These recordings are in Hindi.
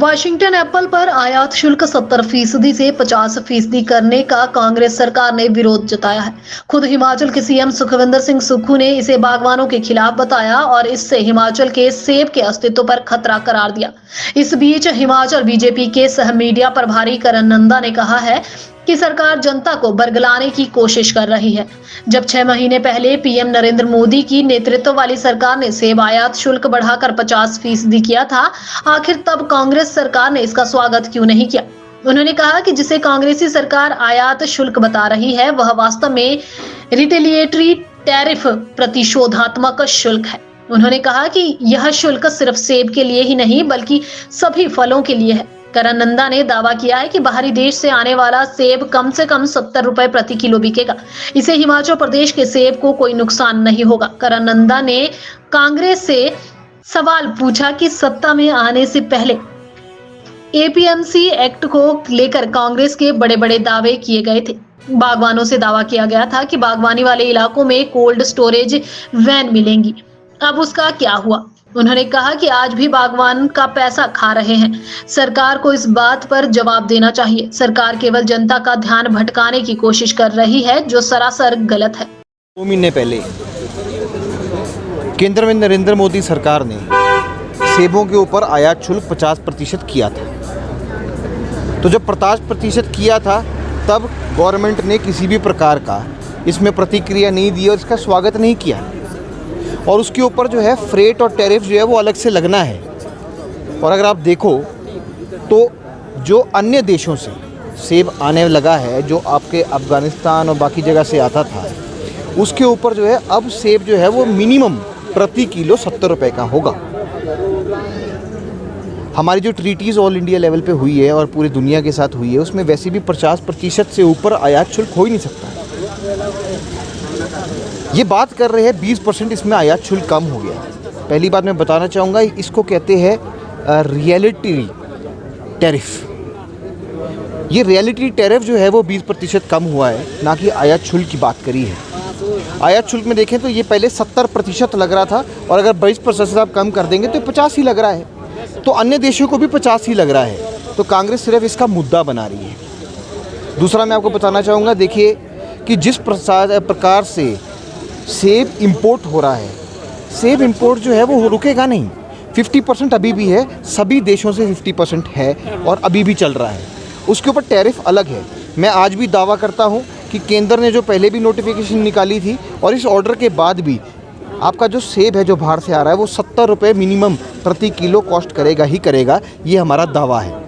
वाशिंगटन एप्पल पर आयात शुल्क 70% से 50% करने का कांग्रेस सरकार ने विरोध जताया है। खुद हिमाचल के सीएम सुखविंदर सिंह सुक्खू ने इसे बागवानों के खिलाफ बताया और इससे हिमाचल के सेब के अस्तित्व पर खतरा करार दिया। इस बीच हिमाचल बीजेपी के सह मीडिया प्रभारी करण नंदा ने कहा है कि सरकार जनता को बरगलाने की कोशिश कर रही है। जब 6 महीने पहले पीएम नरेंद्र मोदी की नेतृत्व वाली सरकार ने सेब आयात शुल्क बढ़ाकर 50% किया था, आखिर तब कांग्रेस सरकार ने इसका स्वागत क्यों नहीं किया? उन्होंने कहा कि जिसे कांग्रेसी सरकार आयात शुल्क बता रही है वह वास्तव में रिटेलिएटरी टैरिफ प्रतिशोधात्मक शुल्क है। उन्होंने कहा कि यह शुल्क सिर्फ सेब के लिए ही नहीं बल्कि सभी फलों के लिए है। करण नंदा ने दावा किया है कि बाहरी देश से आने वाला सेब कम से कम 70 रुपए प्रति किलो बिकेगा। इसे हिमाचल प्रदेश के सेब को कोई नुकसान नहीं होगा। करण नंदा ने कांग्रेस से सवाल पूछा कि सत्ता में आने से पहले एपीएमसी एक्ट को लेकर कांग्रेस के बड़े बड़े दावे किए गए थे। बागवानों से दावा किया गया था कि बागवानी वाले इलाकों में कोल्ड स्टोरेज वैन मिलेंगी। अब उसका क्या हुआ? उन्होंने कहा कि आज भी बागवान का पैसा खा रहे हैं। सरकार को इस बात पर जवाब देना चाहिए। सरकार केवल जनता का ध्यान भटकाने की कोशिश कर रही है, जो सरासर गलत है। 2 महीने पहले केंद्र में नरेंद्र मोदी सरकार ने सेबों के ऊपर आयात शुल्क 50% किया था। तो जब 50% किया था तब गवर्नमेंट ने किसी भी प्रकार का इसमें प्रतिक्रिया नहीं दी और इसका स्वागत नहीं किया। और उसके ऊपर जो है फ्रेट और टैरिफ जो है वो अलग से लगना है। और अगर आप देखो तो जो अन्य देशों से सेब आने लगा है, जो आपके अफ़गानिस्तान और बाकी जगह से आता था, उसके ऊपर जो है अब सेब जो है वो मिनिमम प्रति किलो 70 रुपये का होगा। हमारी जो ट्रीटीज़ ऑल इंडिया लेवल पे हुई है और पूरी दुनिया के साथ हुई है, उसमें वैसे भी 50% से ऊपर आयात शुल्क हो ही नहीं सकता। ये बात कर रहे हैं 20% इसमें आयात शुल्क कम हो गया। पहली बात मैं बताना चाहूँगा, इसको कहते हैं रियलिटी टैरिफ। ये रियलिटी टैरिफ जो है वो 20% कम हुआ है, ना कि आयात शुल्क की बात करी है। आयात शुल्क में देखें तो ये पहले 70% लग रहा था और अगर 20% आप कम कर देंगे तो 50 ही लग रहा है। तो अन्य देशों को भी 50 ही लग रहा है। तो कांग्रेस सिर्फ इसका मुद्दा बना रही है। दूसरा मैं आपको बताना चाहूँगा, देखिए कि जिस प्रकार से सेब इंपोर्ट हो रहा है, सेब इंपोर्ट जो है वो रुकेगा नहीं। 50% अभी भी है, सभी देशों से 50% है और अभी भी चल रहा है। उसके ऊपर टैरिफ अलग है। मैं आज भी दावा करता हूँ कि केंद्र ने जो पहले भी नोटिफिकेशन निकाली थी और इस ऑर्डर के बाद भी आपका जो सेब है जो बाहर से आ रहा है वो 70 रुपये मिनिमम प्रति किलो कॉस्ट करेगा ही करेगा। ये हमारा दावा है।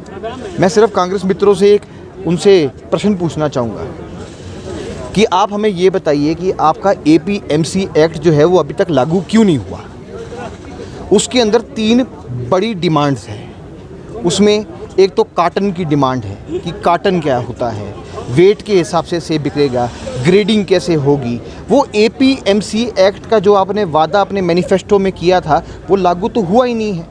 मैं सिर्फ कांग्रेस मित्रों से उनसे प्रश्न पूछना चाहूँगा कि आप हमें ये बताइए कि आपका एपीएमसी एक्ट जो है वो अभी तक लागू क्यों नहीं हुआ? उसके अंदर 3 बड़ी डिमांड्स हैं। उसमें एक तो काटन की डिमांड है कि काटन क्या होता है, वेट के हिसाब से सेब बिकेगा, ग्रेडिंग कैसे होगी। वो एपीएमसी एक्ट का जो आपने वादा अपने मैनिफेस्टो में किया था वो लागू तो हुआ ही नहीं है।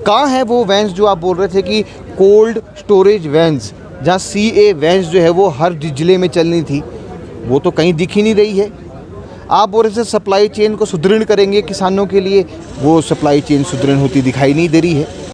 कहाँ है वो वैन्स जो आप बोल रहे थे कि कोल्ड स्टोरेज वैन्स, जहाँ सीए वैन्स जो है वो हर जिले में चलनी थी, वो तो कहीं दिख ही नहीं रही है। आप बोल रहे थे सप्लाई चेन को सुदृढ़ करेंगे किसानों के लिए, वो सप्लाई चेन सुदृढ़ होती दिखाई नहीं दे रही है।